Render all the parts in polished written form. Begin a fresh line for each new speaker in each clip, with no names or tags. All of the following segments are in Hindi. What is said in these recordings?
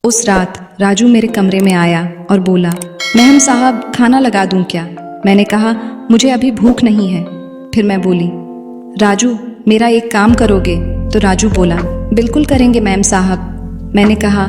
उस रात राजू मेरे कमरे में आया और बोला, महम साहब खाना लगा दूं क्या? मैंने कहा, मुझे अभी भूख नहीं है। फिर मैं बोली, राजू मेरा एक काम करोगे? तो राजू बोला, बिल्कुल करेंगे मैम साहब। मैंने कहा,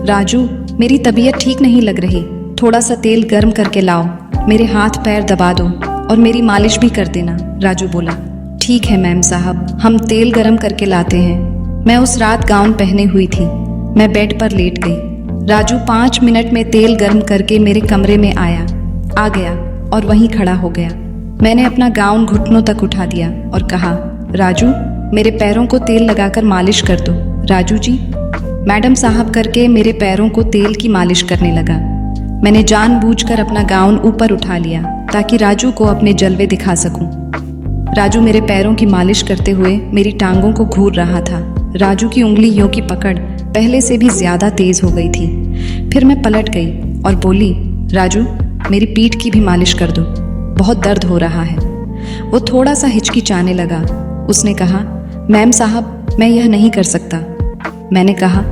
राजू मेरी तबीयत ठीक नहीं लग रही, थोड़ा सा तेल गर्म करके लाओ, मेरे हाथ पैर दबा दो और मेरी मालिश भी कर देना। राजू बोला, ठीक है मैम साहब, हम तेल गर्म करके लाते हैं। मैं उस रात गाउन पहने हुई थी। मैं बेड पर लेट गई। राजू 5 मिनट में तेल गर्म करके मेरे कमरे में आ गया और वहीं खड़ा हो गया। मैंने अपना गाउन घुटनों तक उठा दिया और कहा, राजू मेरे पैरों को तेल लगाकर मालिश कर दो। राजू जी, मैडम साहब करके मेरे पैरों को तेल की मालिश करने लगा। मैंने जानबूझकर अपना गाउन ऊपर उठा लिया ताकि राजू को अपने जलवे दिखा सकूं। राजू मेरे पैरों की मालिश करते हुए मेरी टांगों को घूर रहा था। राजू की उंगलियों की पकड़ पहले से भी ज्यादा तेज हो गई थी। फिर मैं पलट गई और बोली, राजू मेरी पीठ की भी मालिश कर दो, बहुत दर्द हो रहा है। वो थोड़ा सा हिचकिचाने लगा। उसने कहा, मैम साहब मैं यह नहीं कर सकता। मैंने कहा,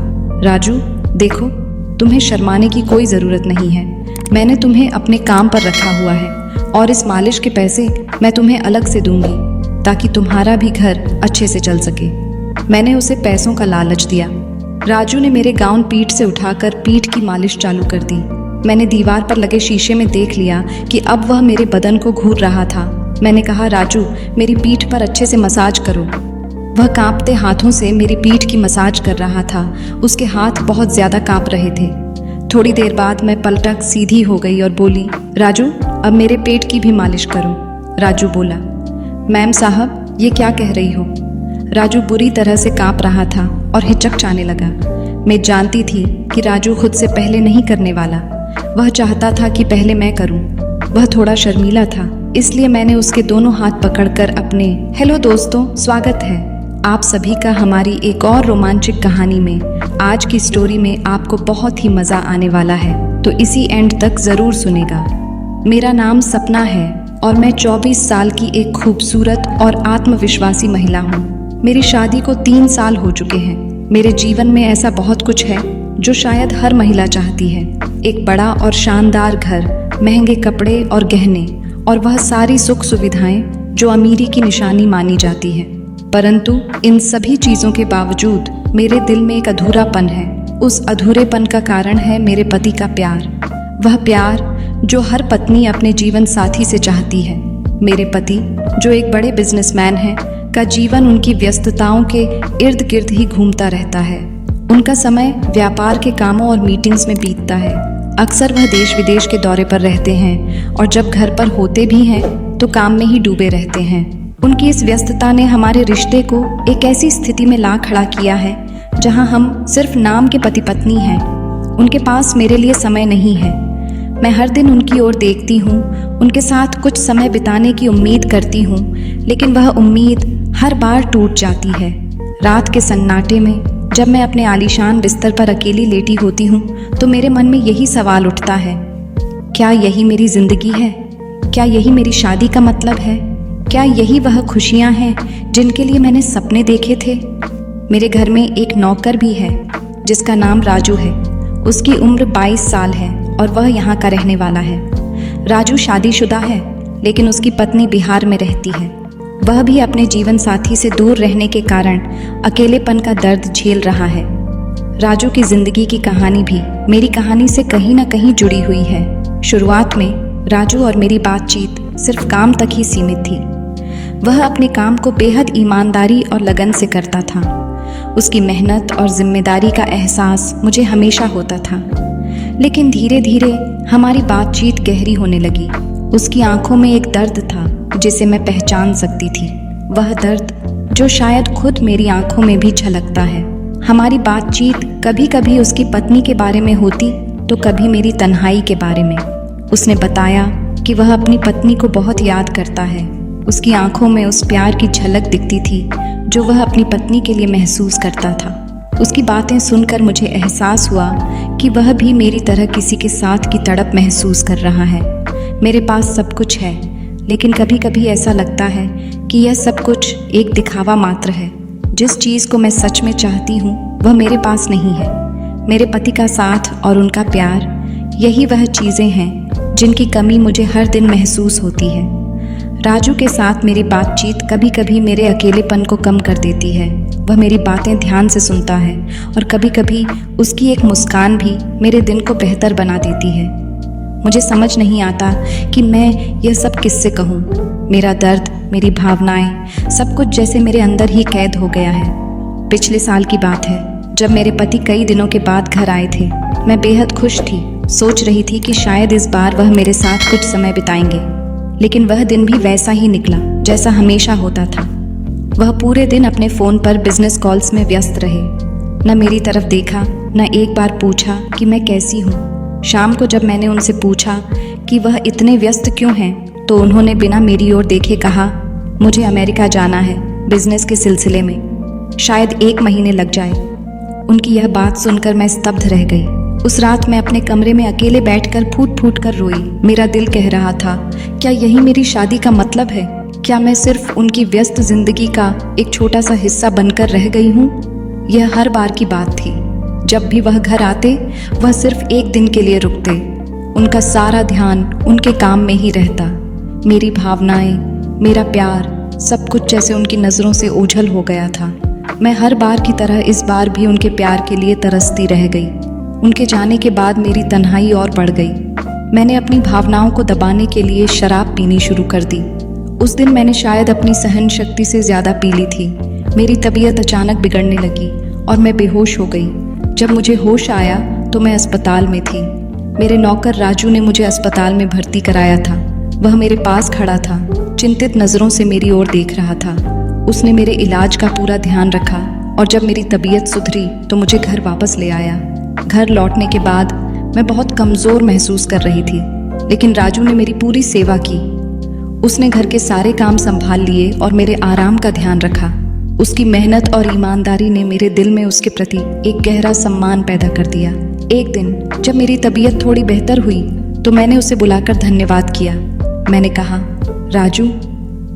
राजू देखो, तुम्हें शर्माने की कोई ज़रूरत नहीं है। मैंने तुम्हें अपने काम पर रखा हुआ है और इस मालिश के पैसे मैं तुम्हें अलग से दूंगी ताकि तुम्हारा भी घर अच्छे से चल सके। मैंने उसे पैसों का लालच दिया। राजू ने मेरे गाउन पीठ से उठाकर पीठ की मालिश चालू कर दी। मैंने दीवार पर लगे शीशे में देख लिया कि अब वह मेरे बदन को घूर रहा था। मैंने कहा, राजू मेरी पीठ पर अच्छे से मसाज करो। वह कांपते हाथों से मेरी पीठ की मसाज कर रहा था। उसके हाथ बहुत ज़्यादा कांप रहे थे। थोड़ी देर बाद मैं पलटक सीधी हो गई और बोली, राजू अब मेरे पेट की भी मालिश करो। राजू बोला, मैम साहब ये क्या कह रही हो? राजू बुरी तरह से कांप रहा था और हिचकचाने लगा। मैं जानती थी कि राजू खुद से पहले नहीं करने वाला। वह चाहता था कि पहले मैं करूं। वह थोड़ा शर्मीला था, इसलिए मैंने उसके दोनों हाथ पकड़कर अपने हेलो दोस्तों, स्वागत है आप सभी का हमारी एक और रोमांचक कहानी में। आज की स्टोरी में आपको बहुत ही मज़ा आने वाला है, तो इसी एंड तक ज़रूर सुनेगा। मेरा नाम सपना है और मैं 24 साल की एक खूबसूरत और आत्मविश्वासी महिला हूँ। मेरी शादी को 3 साल हो चुके हैं। मेरे जीवन में ऐसा बहुत कुछ है जो शायद हर महिला चाहती है। एक बड़ा और शानदार घर, महंगे कपड़े और गहने, और वह सारी सुख सुविधाएं जो अमीरी की निशानी मानी जाती है। परंतु इन सभी चीज़ों के बावजूद मेरे दिल में एक अधूरापन है। उस अधूरेपन का कारण है मेरे पति का प्यार। वह प्यार जो हर पत्नी अपने जीवन साथी से चाहती है। मेरे पति जो एक बड़े बिजनेसमैन हैं का जीवन उनकी व्यस्तताओं के इर्द गिर्द ही घूमता रहता है। उनका समय व्यापार के कामों और मीटिंग्स में बीतता है। अक्सर वह देश विदेश के दौरे पर रहते हैं और जब घर पर होते भी हैं तो काम में ही डूबे रहते हैं। उनकी इस व्यस्तता ने हमारे रिश्ते को एक ऐसी स्थिति में ला खड़ा किया है जहां हम सिर्फ नाम के पति पत्नी हैं। उनके पास मेरे लिए समय नहीं है। मैं हर दिन उनकी ओर देखती हूँ, उनके साथ कुछ समय बिताने की उम्मीद करती हूँ, लेकिन वह उम्मीद हर बार टूट जाती है। रात के सन्नाटे में जब मैं अपने आलीशान बिस्तर पर अकेली लेटी होती हूँ तो मेरे मन में यही सवाल उठता है, क्या यही मेरी जिंदगी है? क्या यही मेरी शादी का मतलब है? क्या यही वह खुशियाँ हैं जिनके लिए मैंने सपने देखे थे? मेरे घर में एक नौकर भी है जिसका नाम राजू है। उसकी उम्र 22 साल है और वह यहाँ का रहने वाला है। राजू शादीशुदा है, लेकिन उसकी पत्नी बिहार में रहती है। वह भी अपने जीवन साथी से दूर रहने के कारण अकेलेपन का दर्द झेल रहा है। राजू की जिंदगी की कहानी भी मेरी कहानी से कहीं ना कहीं जुड़ी हुई है। शुरुआत में राजू और मेरी बातचीत सिर्फ काम तक ही सीमित थी। वह अपने काम को बेहद ईमानदारी और लगन से करता था। उसकी मेहनत और जिम्मेदारी का एहसास मुझे हमेशा होता था। लेकिन धीरे धीरे हमारी बातचीत गहरी होने लगी। उसकी आंखों में एक दर्द था जिसे मैं पहचान सकती थी। वह दर्द जो शायद खुद मेरी आंखों में भी झलकता है। हमारी बातचीत कभी कभी उसकी पत्नी के बारे में होती तो कभी मेरी तन्हाई के बारे में। उसने बताया कि वह अपनी पत्नी को बहुत याद करता है। उसकी आंखों में उस प्यार की झलक दिखती थी जो वह अपनी पत्नी के लिए महसूस करता था। उसकी बातें सुनकर मुझे एहसास हुआ कि वह भी मेरी तरह किसी के साथ की तड़प महसूस कर रहा है। मेरे पास सब कुछ है, लेकिन कभी कभी ऐसा लगता है कि यह सब कुछ एक दिखावा मात्र है। जिस चीज़ को मैं सच में चाहती हूँ वह मेरे पास नहीं है। मेरे पति का साथ और उनका प्यार, यही वह चीज़ें हैं जिनकी कमी मुझे हर दिन महसूस होती है। राजू के साथ मेरी बातचीत कभी कभी मेरे अकेलेपन को कम कर देती है। वह मेरी बातें ध्यान से सुनता है और कभी कभी उसकी एक मुस्कान भी मेरे दिन को बेहतर बना देती है। मुझे समझ नहीं आता कि मैं यह सब किससे कहूँ। मेरा दर्द, मेरी भावनाएं, सब कुछ जैसे मेरे अंदर ही कैद हो गया है। पिछले साल की बात है, जब मेरे पति कई दिनों के बाद घर आए थे। मैं बेहद खुश थी, सोच रही थी कि शायद इस बार वह मेरे साथ कुछ समय बिताएंगे। लेकिन वह दिन भी वैसा ही निकला जैसा हमेशा होता था। वह पूरे दिन अपने फ़ोन पर बिजनेस कॉल्स में व्यस्त रहे। न मेरी तरफ देखा, न एक बार पूछा कि मैं कैसी हूँ। शाम को जब मैंने उनसे पूछा कि वह इतने व्यस्त क्यों हैं, तो उन्होंने बिना मेरी ओर देखे कहा, मुझे अमेरिका जाना है बिजनेस के सिलसिले में, शायद 1 महीने लग जाए। उनकी यह बात सुनकर मैं स्तब्ध रह गई। उस रात मैं अपने कमरे में अकेले बैठकर फूट फूट कर रोई। मेरा दिल कह रहा था, क्या यही मेरी शादी का मतलब है? क्या मैं सिर्फ उनकी व्यस्त जिंदगी का एक छोटा सा हिस्सा बनकर रह गई हूँ? यह हर बार की बात थी। जब भी वह घर आते, वह सिर्फ 1 दिन के लिए रुकते। उनका सारा ध्यान उनके काम में ही रहता। मेरी भावनाएं, मेरा प्यार, सब कुछ जैसे उनकी नज़रों से ओझल हो गया था। मैं हर बार की तरह इस बार भी उनके प्यार के लिए तरसती रह गई। उनके जाने के बाद मेरी तन्हाई और बढ़ गई। मैंने अपनी भावनाओं को दबाने के लिए शराब पीनी शुरू कर दी। उस दिन मैंने शायद अपनी सहन शक्ति से ज़्यादा पी ली थी। मेरी तबीयत अचानक बिगड़ने लगी और मैं बेहोश हो गई। जब मुझे होश आया तो मैं अस्पताल में थी। मेरे नौकर राजू ने मुझे अस्पताल में भर्ती कराया था। वह मेरे पास खड़ा था, चिंतित नज़रों से मेरी ओर देख रहा था। उसने मेरे इलाज का पूरा ध्यान रखा और जब मेरी तबीयत सुधरी तो मुझे घर वापस ले आया। घर लौटने के बाद मैं बहुत कमज़ोर महसूस कर रही थी, लेकिन राजू ने मेरी पूरी सेवा की। उसने घर के सारे काम संभाल लिए और मेरे आराम का ध्यान रखा। उसकी मेहनत और ईमानदारी ने मेरे दिल में उसके प्रति एक गहरा सम्मान पैदा कर दिया। एक दिन जब मेरी तबीयत थोड़ी बेहतर हुई तो मैंने उसे बुलाकर धन्यवाद किया। मैंने कहा, राजू,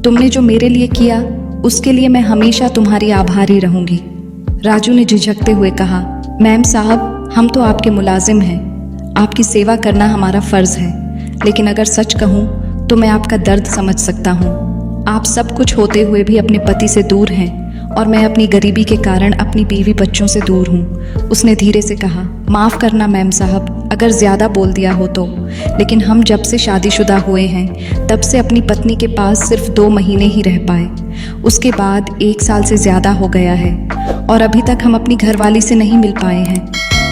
तुमने जो मेरे लिए किया उसके लिए मैं हमेशा तुम्हारी आभारी रहूंगी। राजू ने झिझकते हुए कहा, मैम साहब, हम तो आपके मुलाजिम हैं, आपकी सेवा करना हमारा फ़र्ज़ है। लेकिन अगर सच कहूँ तो मैं आपका दर्द समझ सकता हूँ। आप सब कुछ होते हुए भी अपने पति से दूर हैं और मैं अपनी गरीबी के कारण अपनी बीवी बच्चों से दूर हूँ। उसने धीरे से कहा, माफ़ करना मैम साहब अगर ज़्यादा बोल दिया हो तो, लेकिन हम जब से शादीशुदा हुए हैं तब से अपनी पत्नी के पास सिर्फ 2 महीने ही रह पाए। उसके बाद 1 साल से ज़्यादा हो गया है और अभी तक हम अपनी घरवाली से नहीं मिल पाए हैं।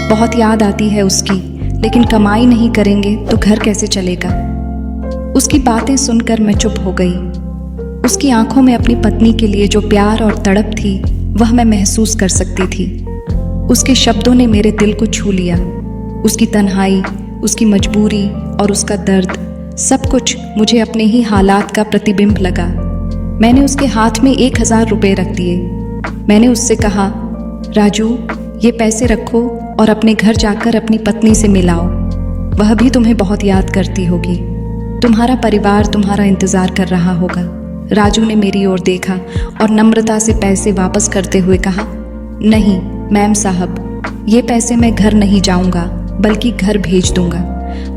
बहुत याद आती है उसकी, लेकिन कमाई नहीं करेंगे तो घर कैसे चलेगा। उसकी बातें सुनकर मैं चुप हो गई। उसकी आंखों में अपनी पत्नी के लिए जो प्यार और तड़प थी वह मैं महसूस कर सकती थी। उसके शब्दों ने मेरे दिल को छू लिया। उसकी तन्हाई, उसकी मजबूरी और उसका दर्द, सब कुछ मुझे अपने ही हालात का प्रतिबिंब लगा। मैंने उसके हाथ में 1000 रुपये रख दिए। मैंने उससे कहा, राजू, ये पैसे रखो और अपने घर जाकर अपनी पत्नी से मिलाओ। वह भी तुम्हें बहुत याद करती होगी। तुम्हारा परिवार तुम्हारा इंतज़ार कर रहा होगा। राजू ने मेरी ओर देखा और नम्रता से पैसे वापस करते हुए कहा, नहीं मैम साहब, ये पैसे मैं घर नहीं जाऊंगा बल्कि घर भेज दूंगा।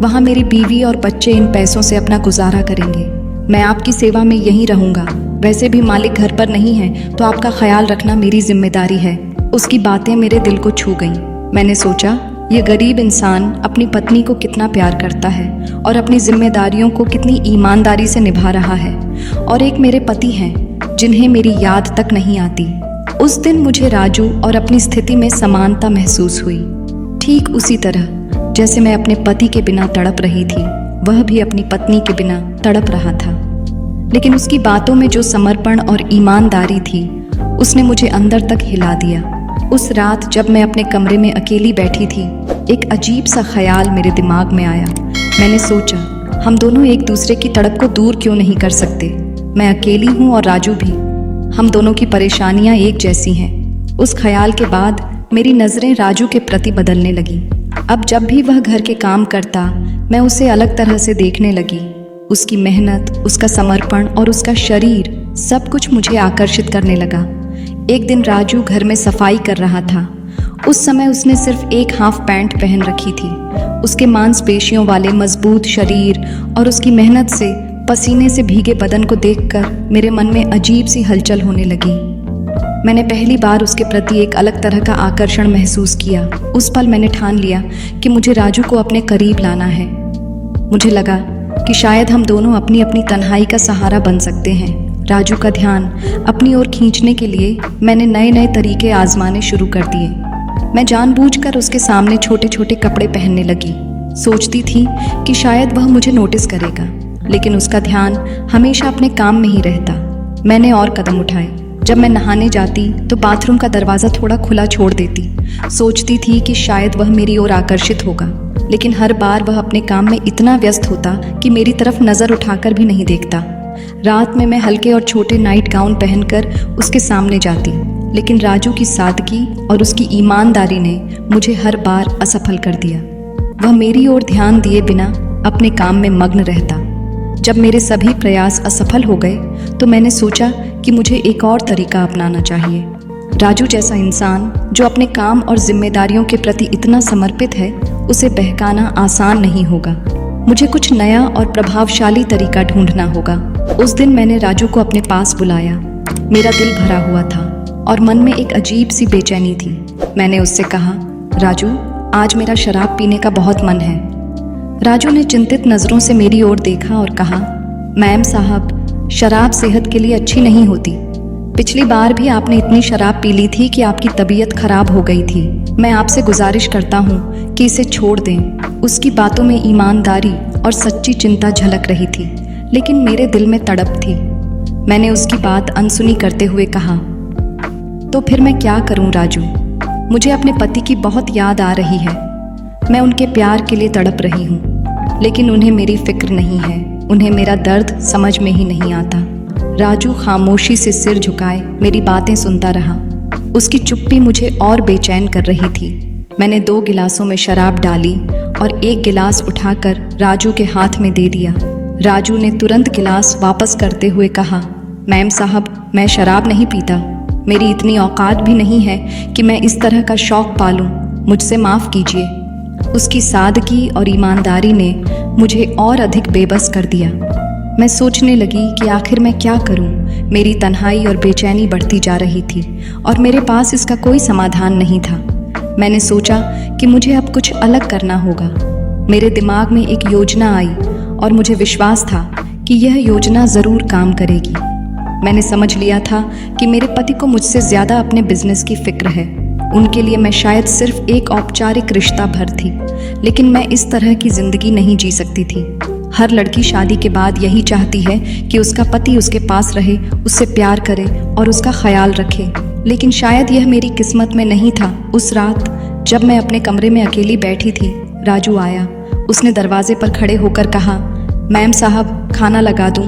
वहाँ मेरी बीवी और बच्चे इन पैसों से अपना गुजारा करेंगे। मैं आपकी सेवा में यहीं रहूंगा। वैसे भी मालिक घर पर नहीं है तो आपका ख्याल रखना मेरी जिम्मेदारी है। उसकी बातें मेरे दिल को छू गईं। मैंने सोचा, ये गरीब इंसान अपनी पत्नी को कितना प्यार करता है और अपनी जिम्मेदारियों को कितनी ईमानदारी से निभा रहा है, और एक मेरे पति हैं जिन्हें मेरी याद तक नहीं आती। उस दिन मुझे राजू और अपनी स्थिति में समानता महसूस हुई। ठीक उसी तरह जैसे मैं अपने पति के बिना तड़प रही थी, वह भी अपनी पत्नी के बिना तड़प रहा था। लेकिन उसकी बातों में जो समर्पण और ईमानदारी थी, उसने मुझे अंदर तक हिला दिया। उस रात जब मैं अपने कमरे में अकेली बैठी थी, एक अजीब सा ख्याल मेरे दिमाग में आया। मैंने सोचा, हम दोनों एक दूसरे की तड़प को दूर क्यों नहीं कर सकते। मैं अकेली हूँ और राजू भी, हम दोनों की परेशानियाँ एक जैसी हैं। उस ख्याल के बाद मेरी नज़रें राजू के प्रति बदलने लगी। अब जब भी वह घर के काम करता, मैं उसे अलग तरह से देखने लगी। उसकी मेहनत, उसका समर्पण और उसका शरीर, सब कुछ मुझे आकर्षित करने लगा। एक दिन राजू घर में सफाई कर रहा था उस समय उसने सिर्फ एक हाफ पैंट पहन रखी थी। उसके मांसपेशियों वाले मजबूत शरीर और उसकी मेहनत से पसीने से भीगे बदन को देखकर मेरे मन में अजीब सी हलचल होने लगी। मैंने पहली बार उसके प्रति एक अलग तरह का आकर्षण महसूस किया। उस पल मैंने ठान लिया कि मुझे राजू को अपने करीब लाना है। मुझे लगा कि शायद हम दोनों अपनी अपनी तन्हाई का सहारा बन सकते हैं। राजू का ध्यान अपनी ओर खींचने के लिए मैंने नए नए तरीके आजमाने शुरू कर दिए। मैं जानबूझकर उसके सामने छोटे छोटे कपड़े पहनने लगी। सोचती थी कि शायद वह मुझे नोटिस करेगा, लेकिन उसका ध्यान हमेशा अपने काम में ही रहता। मैंने और कदम उठाए। जब मैं नहाने जाती तो बाथरूम का दरवाज़ा थोड़ा खुला छोड़ देती। सोचती थी कि शायद वह मेरी ओर आकर्षित होगा, लेकिन हर बार वह अपने काम में इतना व्यस्त होता कि मेरी तरफ नज़र उठाकर भी नहीं देखता। रात में मैं हल्के और छोटे नाइट गाउन पहनकर उसके सामने जाती, लेकिन राजू की सादगी और उसकी ईमानदारी ने मुझे हर बार असफल कर दिया। वह मेरी ओर ध्यान दिए बिना अपने काम में मग्न रहता। जब मेरे सभी प्रयास असफल हो गए तो मैंने सोचा कि मुझे एक और तरीका अपनाना चाहिए। राजू जैसा इंसान जो अपने काम और जिम्मेदारियों के प्रति इतना समर्पित है, उसे बहकाना आसान नहीं होगा। मुझे कुछ नया और प्रभावशाली तरीका ढूंढना होगा। उस दिन मैंने राजू को अपने पास बुलाया। मेरा दिल भरा हुआ था और मन में एक अजीब सी बेचैनी थी। मैंने उससे कहा, राजू, आज मेरा शराब पीने का बहुत मन है। राजू ने चिंतित नज़रों से मेरी ओर देखा और कहा, मैम साहब, शराब सेहत के लिए अच्छी नहीं होती। पिछली बार भी आपने इतनी शराब पी ली थी कि आपकी तबीयत खराब हो गई थी। मैं आपसे गुजारिश करता हूँ कि इसे छोड़ दें। उसकी बातों में ईमानदारी और सच्ची चिंता झलक रही थी, लेकिन मेरे दिल में तड़प थी। मैंने उसकी बात अनसुनी करते हुए कहा, तो फिर मैं क्या करूँ राजू? मुझे अपने पति की बहुत याद आ रही है। मैं उनके प्यार के लिए तड़प रही हूँ, लेकिन उन्हें मेरी फिक्र नहीं है। उन्हें मेरा दर्द समझ में ही नहीं आता। राजू खामोशी से सिर झुकाए मेरी बातें सुनता रहा। उसकी चुप्पी मुझे और बेचैन कर रही थी। मैंने 2 गिलासों में शराब डाली और एक गिलास उठाकर राजू के हाथ में दे दिया। राजू ने तुरंत गिलास वापस करते हुए कहा, मैम साहब, मैं शराब नहीं पीता। मेरी इतनी औकात भी नहीं है कि मैं इस तरह का शौक पालूं। मुझसे माफ़ कीजिए। उसकी सादगी और ईमानदारी ने मुझे और अधिक बेबस कर दिया। मैं सोचने लगी कि आखिर मैं क्या करूं? मेरी तन्हाई और बेचैनी बढ़ती जा रही थी और मेरे पास इसका कोई समाधान नहीं था। मैंने सोचा कि मुझे अब कुछ अलग करना होगा। मेरे दिमाग में एक योजना आई और मुझे विश्वास था कि यह योजना ज़रूर काम करेगी। मैंने समझ लिया था कि मेरे पति को मुझसे ज़्यादा अपने बिजनेस की फिक्र है। उनके लिए मैं शायद सिर्फ एक औपचारिक रिश्ता भर थी, लेकिन मैं इस तरह की ज़िंदगी नहीं जी सकती थी। हर लड़की शादी के बाद यही चाहती है कि उसका पति उसके पास रहे, उससे प्यार करे और उसका ख्याल रखे, लेकिन शायद यह मेरी किस्मत में नहीं था। उस रात जब मैं अपने कमरे में अकेली बैठी थी, राजू आया। उसने दरवाजे पर खड़े होकर कहा, मैम साहब, खाना लगा दूं?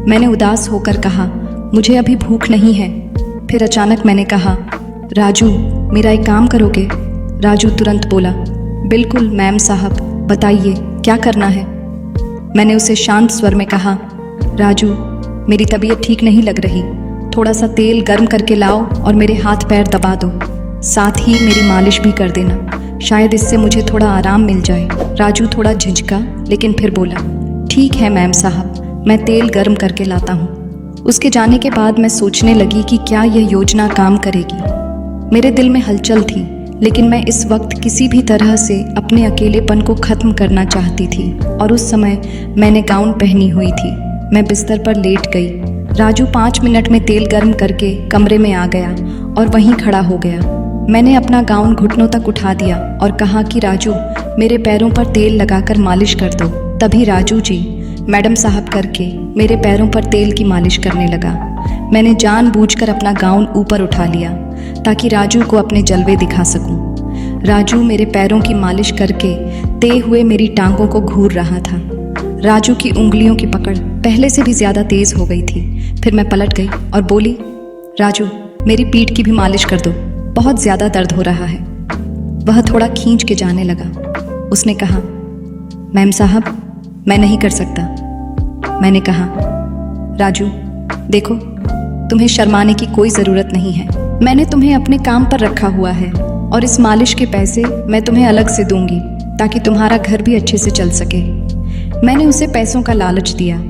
मैंने उदास होकर कहा, मुझे अभी भूख नहीं है। फिर अचानक मैंने कहा, राजू, मेरा एक काम करोगे? राजू तुरंत बोला, बिल्कुल मैम साहब, बताइए क्या करना है। मैंने उसे शांत स्वर में कहा, राजू, मेरी तबीयत ठीक नहीं लग रही। थोड़ा सा तेल गर्म करके लाओ और मेरे हाथ पैर दबा दो। साथ ही मेरी मालिश भी कर देना, शायद इससे मुझे थोड़ा आराम मिल जाए। राजू थोड़ा झिझका, लेकिन फिर बोला, ठीक है मैम साहब, मैं तेल गर्म करके लाता हूँ। उसके जाने के बाद मैं सोचने लगी कि क्या यह योजना काम करेगी। मेरे दिल में हलचल थी, लेकिन मैं इस वक्त किसी भी तरह से अपने अकेलेपन को ख़त्म करना चाहती थी। और उस समय मैंने गाउन पहनी हुई थी। मैं बिस्तर पर लेट गई। राजू 5 मिनट में तेल गर्म करके कमरे में आ गया और वहीं खड़ा हो गया। मैंने अपना गाउन घुटनों तक उठा दिया और कहा कि राजू, मेरे पैरों पर तेल लगाकर मालिश कर दो। तभी राजू जी, मैडम साहब करके मेरे पैरों पर तेल की मालिश करने लगा। मैंने जानबूझकर अपना गाउन ऊपर उठा लिया ताकि राजू को अपने जलवे दिखा सकूं। राजू मेरे पैरों की मालिश करके ते हुए मेरी टांगों को घूर रहा था। राजू की उंगलियों की पकड़ पहले से भी ज़्यादा तेज़ हो गई थी। फिर मैं पलट गई और बोली, राजू, मेरी पीठ की भी मालिश कर दो, बहुत ज़्यादा दर्द हो रहा है। वह थोड़ा खींच के जाने लगा। उसने कहा, मैम साहब, मैं नहीं कर सकता। मैंने कहा, राजू देखो, तुम्हें शर्माने की कोई ज़रूरत नहीं है। मैंने तुम्हें अपने काम पर रखा हुआ है। और इस मालिश के पैसे मैं तुम्हें अलग से दूंगी ताकि तुम्हारा घर भी अच्छे से चल सके। मैंने उसे पैसों का लालच दिया।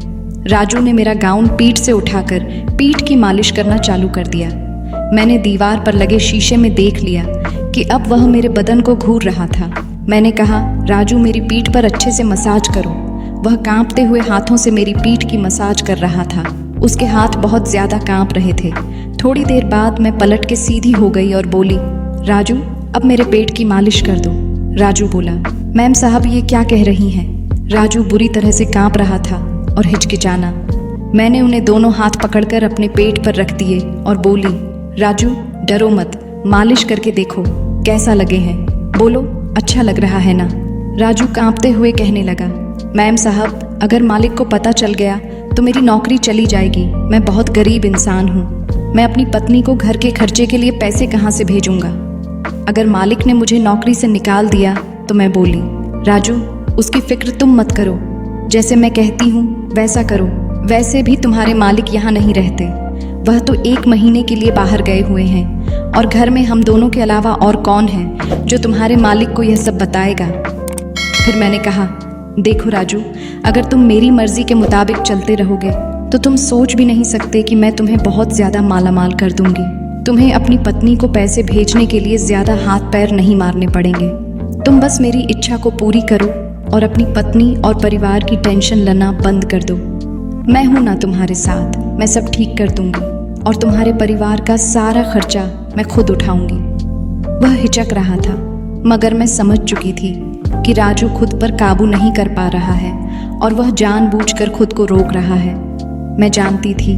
राजू ने मेरा गाउन पीठ से उठाकर पीठ की मालिश करना चालू कर दिया। मैंने दीवार पर लगे शीशे में देख लिया कि अब वह मेरे बदन को घूर रहा था। मैंने कहा, राजू मेरी पीठ पर अच्छे से मसाज करो। वह कांपते हुए हाथों से मेरी पीठ की मसाज कर रहा था। उसके हाथ बहुत ज़्यादा कांप रहे थे। थोड़ी देर बाद मैं पलट के सीधी हो गई और बोली, राजू अब मेरे पेट की मालिश कर दो। राजू बोला, मैम साहब ये क्या कह रही हैं? राजू बुरी तरह से कांप रहा था और हिचकिचाना। मैंने उन्हें दोनों हाथ पकड़कर अपने पेट पर रख दिए और बोली, राजू डरो मत, मालिश करके देखो कैसा लगे हैं। बोलो अच्छा लग रहा है ना? राजू कांपते हुए कहने लगा, मैम साहब अगर मालिक को पता चल गया तो मेरी नौकरी चली जाएगी। मैं बहुत गरीब इंसान हूँ। मैं अपनी पत्नी को घर के खर्चे के लिए पैसे कहाँ से भेजूंगा? अगर मालिक ने मुझे नौकरी से निकाल दिया तो मैं बोली, राजू उसकी फिक्र तुम मत करो, जैसे मैं कहती हूँ वैसा करो। वैसे भी तुम्हारे मालिक यहाँ नहीं रहते, वह तो 1 महीने के लिए बाहर गए हुए हैं और घर में हम दोनों के अलावा और कौन है जो तुम्हारे मालिक को यह सब बताएगा? फिर मैंने कहा, देखो राजू अगर तुम मेरी मर्जी के मुताबिक चलते रहोगे तो तुम सोच भी नहीं सकते कि मैं तुम्हें बहुत ज़्यादा मालामाल कर दूंगी। तुम्हें अपनी पत्नी को पैसे भेजने के लिए ज़्यादा हाथ पैर नहीं मारने पड़ेंगे। तुम बस मेरी इच्छा को पूरी करो और अपनी पत्नी और परिवार की टेंशन लेना बंद कर दो। मैं हूं ना तुम्हारे साथ, मैं सब ठीक कर दूंगी और तुम्हारे परिवार का सारा खर्चा मैं खुद उठाऊंगी। वह हिचक रहा था मगर मैं समझ चुकी थी कि राजू खुद पर काबू नहीं कर पा रहा है और वह जानबूझकर खुद को रोक रहा है। मैं जानती थी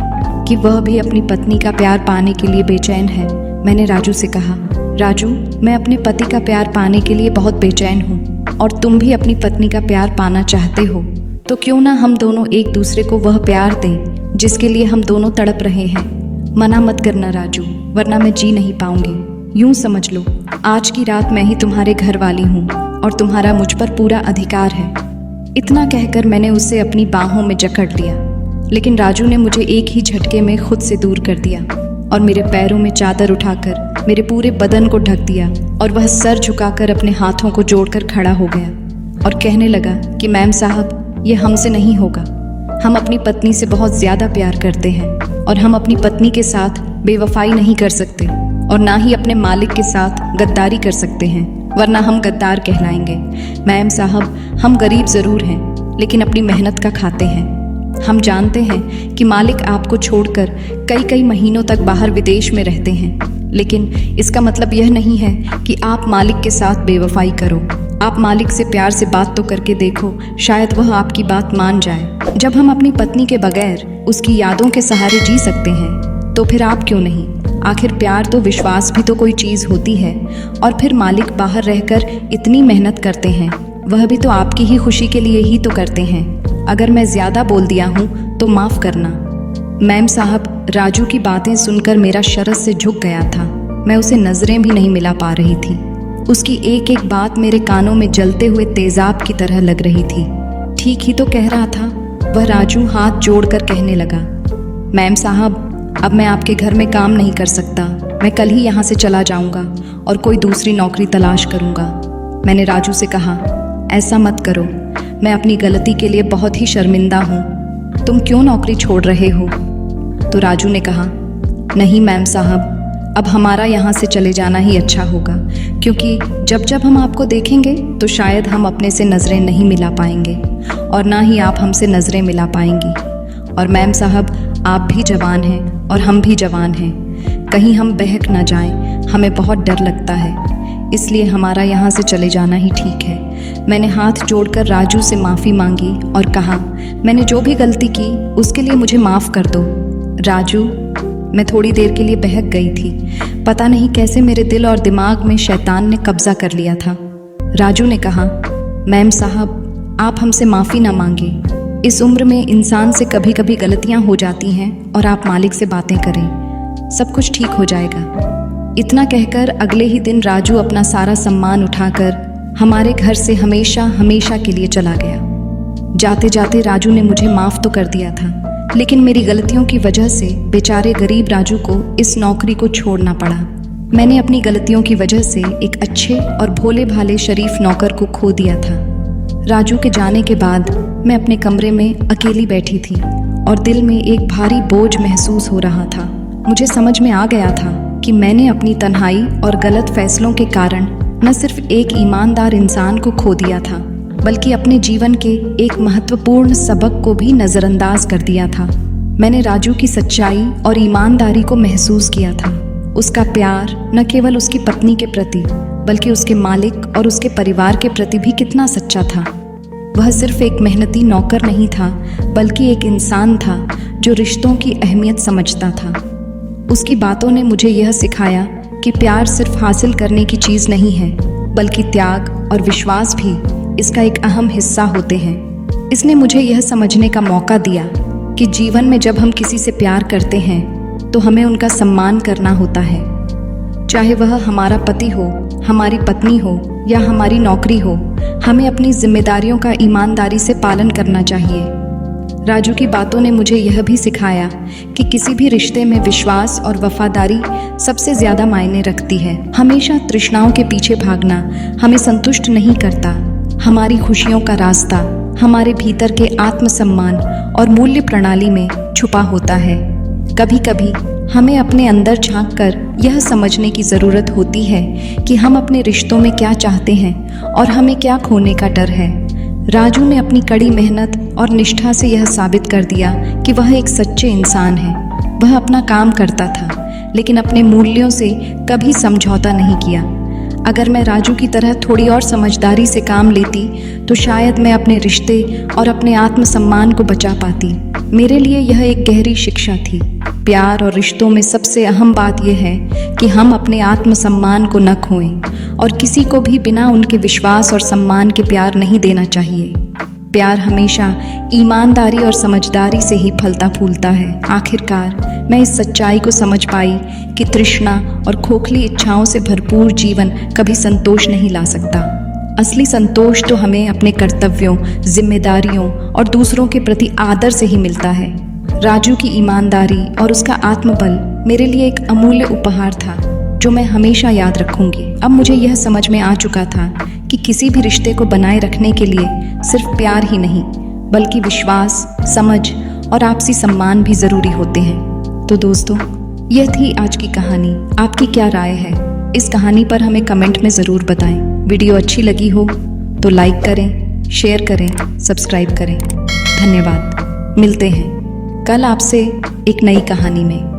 कि वह भी अपनी पत्नी का प्यार पाने के लिए बेचैन है। मैंने राजू से कहा, राजू मैं अपने पति का प्यार पाने के लिए बहुत बेचैन हूँ और तुम भी अपनी पत्नी का प्यार पाना चाहते हो, तो क्यों ना हम दोनों एक दूसरे को वह प्यार दें जिसके लिए हम दोनों तड़प रहे हैं। मना मत करना राजू, वरना मैं जी नहीं पाऊंगी। यूं समझ लो आज की रात मैं ही तुम्हारे घर वाली हूँ और तुम्हारा मुझ पर पूरा अधिकार है। इतना कहकर मैंने उसे अपनी बाहों में जकड़ लिया, लेकिन राजू ने मुझे एक ही झटके में खुद से दूर कर दिया और मेरे पैरों में चादर उठाकर मेरे पूरे बदन को ढक दिया और वह सर झुकाकर अपने हाथों को जोड़कर खड़ा हो गया और कहने लगा कि मैम साहब ये हमसे नहीं होगा। हम अपनी पत्नी से बहुत ज़्यादा प्यार करते हैं और हम अपनी पत्नी के साथ बेवफाई नहीं कर सकते और ना ही अपने मालिक के साथ गद्दारी कर सकते हैं, वरना हम गद्दार कहलाएंगे। मैम साहब हम गरीब ज़रूर हैं लेकिन अपनी मेहनत का खाते हैं। हम जानते हैं कि मालिक आपको छोड़कर कई कई महीनों तक बाहर विदेश में रहते हैं, लेकिन इसका मतलब यह नहीं है कि आप मालिक के साथ बेवफाई करो। आप मालिक से प्यार से बात तो करके देखो, शायद वह आपकी बात मान जाए। जब हम अपनी पत्नी के बगैर उसकी यादों के सहारे जी सकते हैं तो फिर आप क्यों नहीं? आखिर प्यार तो विश्वास भी तो कोई चीज़ होती है। और फिर मालिक बाहर रहकर इतनी मेहनत करते हैं, वह भी तो आपकी ही खुशी के लिए ही तो करते हैं। अगर मैं ज़्यादा बोल दिया हूँ तो माफ़ करना। मैम साहब राजू की बातें सुनकर मेरा शरस से झुक गया था। मैं उसे नज़रें भी नहीं मिला पा रही थी। उसकी एक एक बात मेरे कानों में जलते हुए तेज़ाब की तरह लग रही थी। ठीक ही तो कह रहा था। वह राजू हाथ जोड़कर कहने लगा, मैम साहब अब मैं आपके घर में काम नहीं कर सकता। मैं कल ही यहाँ से चला जाऊँगा और कोई दूसरी नौकरी तलाश करूँगा। मैंने राजू से कहा, ऐसा मत करो, मैं अपनी गलती के लिए बहुत ही शर्मिंदा हूँ। तुम क्यों नौकरी छोड़ रहे हो? तो राजू ने कहा, नहीं मैम साहब अब हमारा यहाँ से चले जाना ही अच्छा होगा, क्योंकि जब जब हम आपको देखेंगे तो शायद हम अपने से नज़रें नहीं मिला पाएंगे और ना ही आप हमसे नज़रें मिला पाएंगी। और मैम साहब आप भी जवान हैं और हम भी जवान हैं, कहीं हम बहक ना जाएं, हमें बहुत डर लगता है, इसलिए हमारा यहाँ से चले जाना ही ठीक है। मैंने हाथ जोड़कर राजू से माफ़ी मांगी और कहा, मैंने जो भी गलती की उसके लिए मुझे माफ़ कर दो। राजू मैं थोड़ी देर के लिए बहक गई थी। पता नहीं कैसे मेरे दिल और दिमाग में शैतान ने कब्जा कर लिया था। राजू ने कहा, मैम साहब आप हमसे माफ़ी ना मांगे। इस उम्र में इंसान से कभी कभी गलतियां हो जाती हैं और आप मालिक से बातें करें, सब कुछ ठीक हो जाएगा। इतना कहकर अगले ही दिन राजू अपना सारा सामान उठाकर हमारे घर से हमेशा हमेशा के लिए चला गया। जाते जाते राजू ने मुझे माफ़ तो कर दिया था, लेकिन मेरी गलतियों की वजह से बेचारे गरीब राजू को इस नौकरी को छोड़ना पड़ा। मैंने अपनी गलतियों की वजह से एक अच्छे और भोले भाले शरीफ नौकर को खो दिया था। राजू के जाने के बाद मैं अपने कमरे में अकेली बैठी थी और दिल में एक भारी बोझ महसूस हो रहा था। मुझे समझ में आ गया था कि मैंने अपनी तन्हाई और गलत फैसलों के कारण न सिर्फ एक ईमानदार इंसान को खो दिया था, बल्कि अपने जीवन के एक महत्वपूर्ण सबक को भी नज़रअंदाज कर दिया था। मैंने राजू की सच्चाई और ईमानदारी को महसूस किया था। उसका प्यार न केवल उसकी पत्नी के प्रति बल्कि उसके मालिक और उसके परिवार के प्रति भी कितना सच्चा था। वह सिर्फ एक मेहनती नौकर नहीं था, बल्कि एक इंसान था जो रिश्तों की अहमियत समझता था। उसकी बातों ने मुझे यह सिखाया कि प्यार सिर्फ हासिल करने की चीज़ नहीं है, बल्कि त्याग और विश्वास भी इसका एक अहम हिस्सा होते हैं। इसने मुझे यह समझने का मौका दिया कि जीवन में जब हम किसी से प्यार करते हैं तो हमें उनका सम्मान करना होता है, चाहे वह हमारा पति हो, हमारी पत्नी हो या हमारी नौकरी हो। हमें अपनी जिम्मेदारियों का ईमानदारी से पालन करना चाहिए। राजू की बातों ने मुझे यह भी सिखाया कि किसी भी रिश्ते में विश्वास और वफादारी सबसे ज़्यादा मायने रखती है। हमेशा तृष्णाओं के पीछे भागना हमें संतुष्ट नहीं करता। हमारी खुशियों का रास्ता हमारे भीतर के आत्मसम्मान और मूल्य प्रणाली में छुपा होता है। कभी कभी हमें अपने अंदर झांककर यह समझने की ज़रूरत होती है कि हम अपने रिश्तों में क्या चाहते हैं और हमें क्या खोने का डर है। राजू ने अपनी कड़ी मेहनत और निष्ठा से यह साबित कर दिया कि वह एक सच्चे इंसान है। वह अपना काम करता था, लेकिन अपने मूल्यों से कभी समझौता नहीं किया। अगर मैं राजू की तरह थोड़ी और समझदारी से काम लेती तो शायद मैं अपने रिश्ते और अपने आत्मसम्मान को बचा पाती। मेरे लिए यह एक गहरी शिक्षा थी। प्यार और रिश्तों में सबसे अहम बात यह है कि हम अपने आत्मसम्मान को न खोएं और किसी को भी बिना उनके विश्वास और सम्मान के प्यार नहीं देना चाहिए। प्यार हमेशा ईमानदारी और समझदारी से ही फलता फूलता है। आखिरकार मैं इस सच्चाई को समझ पाई कि तृष्णा और खोखली इच्छाओं से भरपूर जीवन कभी संतोष नहीं ला सकता। असली संतोष तो हमें अपने कर्तव्यों, जिम्मेदारियों और दूसरों के प्रति आदर से ही मिलता है। राजू की ईमानदारी और उसका आत्मबल मेरे लिए एक अमूल्य उपहार था जो मैं हमेशा याद रखूंगी। अब मुझे यह समझ में आ चुका था कि किसी भी रिश्ते को बनाए रखने के लिए सिर्फ प्यार ही नहीं, बल्कि विश्वास, समझ और आपसी सम्मान भी ज़रूरी होते हैं। तो दोस्तों, यह थी आज की कहानी। आपकी क्या राय है? इस कहानी पर हमें कमेंट में ज़रूर बताएं। वीडियो अच्छी लगी हो तो लाइक करें, शेयर करें, सब्सक्राइब करें। धन्यवाद। मिलते हैं कल आपसे एक नई कहानी में।